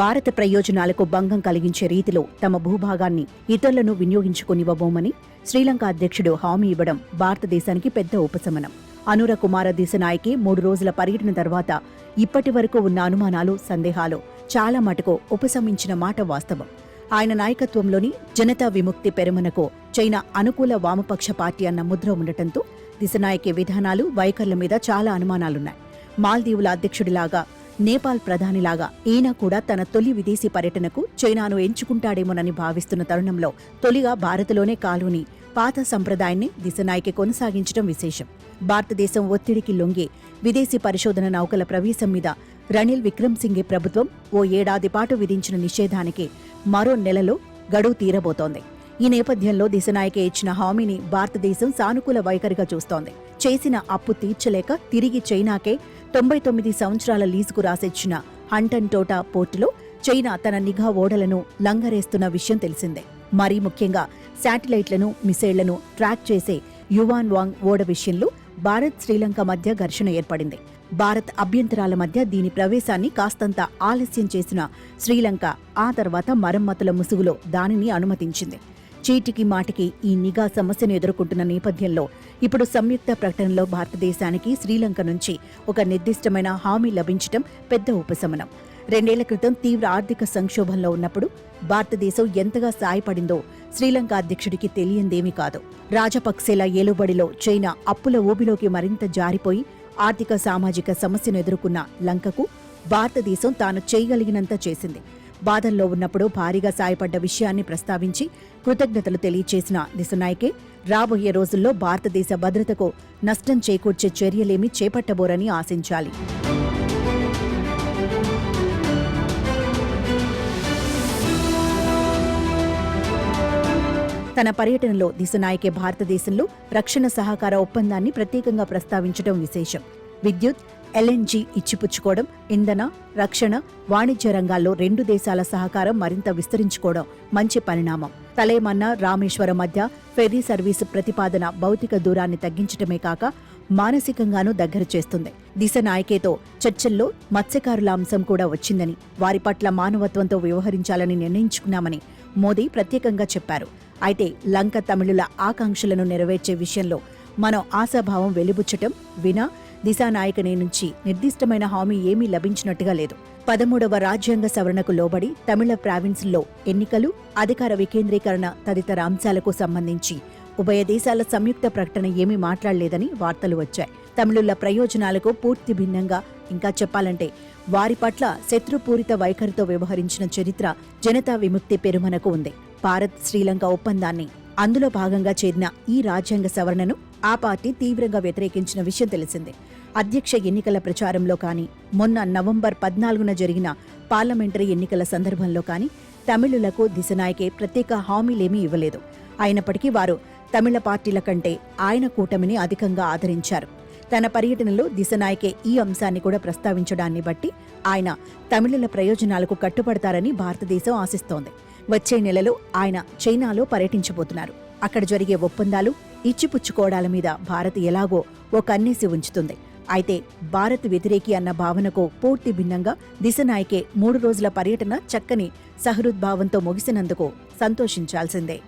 భారత ప్రయోజనాలకు భంగం కలిగించే రీతిలో తమ భూభాగాన్ని ఇతరులను వినియోగించుకునివ్వబోమని శ్రీలంక అధ్యక్షుడు హామీ ఇవ్వడం భారతదేశానికి పెద్ద ఉపశమనం. అనుర కుమార దిశనాయకే 3 రోజుల పర్యటన తర్వాత ఇప్పటి వరకు ఉన్న అనుమానాలు, సందేహాలు చాలా మటుకు ఉపశమించిన మాట వాస్తవం. ఆయన నాయకత్వంలోని జనతా విముక్తి పెరమునకు చైనా అనుకూల వామపక్ష పార్టీ అన్న ముద్ర ఉండటంతో దిశనాయకే విధానాలు, వైఖరుల మీద చాలా అనుమానాలున్నాయి. మాల్దీవుల అధ్యక్షుడిలాగా, నేపాల్ ప్రధానిలాగా ఈయన కూడా తన తొలి విదేశీ పర్యటనకు చైనాను ఎంచుకుంటాడేమోనని భావిస్తున్న తరుణంలో తొలిగా భారత్లోనే కాలుని పాత సంప్రదాయాన్ని దిశనాయకే కొనసాగించడం విశేషం. భారతదేశం ఒత్తిడికి లొంగి విదేశీ పరిశోధన నౌకల ప్రవేశం మీద రనిల్ విక్రమ్సింఘే ప్రభుత్వం ఓ ఏడాది పాటు విధించిన నిషేధానికి మరో నెలలో గడువు తీరబోతోంది. ఈ నేపథ్యంలో దిశనాయకే ఇచ్చిన హామీని భారతదేశం సానుకూల వైఖరిగా చూస్తోంది. చేసిన అప్పు తీర్చలేక తిరిగి చైనాకే 99 సంవత్సరాల లీజుకు రాసిచ్చిన హంటన్ టోటా పోర్టులో చైనా తన నిఘా ఓడలను లంగరేస్తున్న విషయం తెలిసిందే. మరీ ముఖ్యంగా శాటిలైట్లను, మిసైళ్లను ట్రాక్ చేసే యువాన్ వాంగ్ ఓడ విషయంలో భారత్, శ్రీలంక మధ్య ఘర్షణ ఏర్పడింది. భారత్ అభ్యంతరాల మధ్య దీని ప్రవేశాన్ని కాస్తంత ఆలస్యం చేసిన శ్రీలంక ఆ తర్వాత మరమ్మతుల ముసుగులో దానిని అనుమతించింది. చీటికి మాటికి ఈ నిఘా సమస్యను ఎదుర్కొంటున్న నేపథ్యంలో ఇప్పుడు సంయుక్త ప్రకటనలో భారతదేశానికి శ్రీలంక నుంచి ఒక నిర్దిష్టమైన హామీ లభించడం పెద్ద ఉపశమనం. 2 ఏళ్ల క్రితం తీవ్ర ఆర్థిక సంక్షోభంలో ఉన్నప్పుడు భారతదేశం ఎంతగా సాయపడిందో శ్రీలంక అధ్యక్షుడికి తెలియందేమీ కాదు. రాజపక్సేల ఏలుబడిలో చైనా అప్పుల ఊబిలోకి మరింత జారిపోయి ఆర్థిక, సామాజిక సమస్యను ఎదుర్కొన్న లంకకు భారతదేశం తాను చేయగలిగినంత చేసింది. బాధల్లో ఉన్నప్పుడు భారీగా సాయపడ్డ విషయాన్ని ప్రస్తావించి కృతజ్ఞతలు తెలియచేసిన దిశనాయకే రాబోయే రోజుల్లో భారతదేశ భద్రతకు నష్టం చేకూర్చే చర్యలేమీ చేపట్టబోరని ఆశించాలి. తన పర్యటనలో దిశనాయకే భారతదేశంలో రక్షణ సహకార ఒప్పందాన్ని ప్రత్యేకంగా ప్రస్తావించడం విశేషం. విద్యుత్, ఎల్ఎన్జీ ఇచ్చిపుచ్చుకోవడం, ఇంధన, రక్షణ, వాణిజ్య రంగాల్లో 2 దేశాల సహకారం మరింత విస్తరించుకోవడం మంచి పరిణామం. తలేమన్నా, రామేశ్వరం మధ్య ఫెర్రీ సర్వీసు ప్రతిపాదన భౌతిక దూరాన్ని తగ్గించడమే కాక మానసికంగానూ దగ్గర చేస్తుంది. దిశనాయకేతో చర్చల్లో మత్స్యకారుల అంశం కూడా వచ్చిందని, వారి పట్ల మానవత్వంతో వ్యవహరించాలని నిర్ణయించుకున్నామని మోదీ ప్రత్యేకంగా చెప్పారు. అయితే లంక తమిళుల ఆకాంక్షలను నెరవేర్చే విషయంలో మనం ఆశాభావం వెలిబుచ్చటం వినా దిశానాయకనే నుంచి నిర్దిష్టమైన హామీ ఏమీ లభించినట్టుగా లేదు. 13వ రాజ్యాంగ సవరణకు లోబడి తమిళ ప్రావిన్సుల్లో ఎన్నికలు, అధికార వికేంద్రీకరణ తదితర అంశాలకు సంబంధించి ఉభయ దేశాల సంయుక్త ప్రకటన ఏమీ మాట్లాడలేదని వార్తలు వచ్చాయి. తమిళుల ప్రయోజనాలకు పూర్తి భిన్నంగా, ఇంకా చెప్పాలంటే వారి పట్ల శత్రుపూరిత వైఖరితో వ్యవహరించిన చరిత్ర జనతా విముక్తి పెరుమనకు ఉంది. భారత్, శ్రీలంక ఒప్పందాన్ని, అందులో భాగంగా చేరిన ఈ రాజ్యాంగ సవరణను ఆ పార్టీ తీవ్రంగా వ్యతిరేకించిన విషయం తెలిసిందే. అధ్యక్ష ఎన్నికల ప్రచారంలో కానీ, మొన్న నవంబర్ 14న జరిగిన పార్లమెంటరీ ఎన్నికల సందర్భంలో కానీ తమిళులకు దిశనాయకే ప్రత్యేక హామీలేమీ ఇవ్వలేదు. అయినప్పటికీ వారు తమిళ పార్టీల కంటే ఆయన కూటమిని అధికంగా ఆదరించారు. తన పర్యటనలో దిశనాయకే ఈ అంశాన్ని కూడా ప్రస్తావించడాన్ని బట్టి ఆయన తమిళుల ప్రయోజనాలకు కట్టుబడతారని భారతదేశం ఆశిస్తోంది. వచ్చే నెలలో ఆయన చైనాలో పర్యటించబోతున్నారు. అక్కడ జరిగే ఒప్పందాలు, ఇచ్చిపుచ్చుకోవడాల మీద భారత్ ఎలాగో ఓ కన్నేసి ఉంచుతుంది. అయితే భారత్ వ్యతిరేకి అన్న భావనకు పూర్తి భిన్నంగా దిశనాయకే 3 రోజుల పర్యటన చక్కని సహృద్భావంతో ముగిసినందుకు సంతోషించాల్సిందే.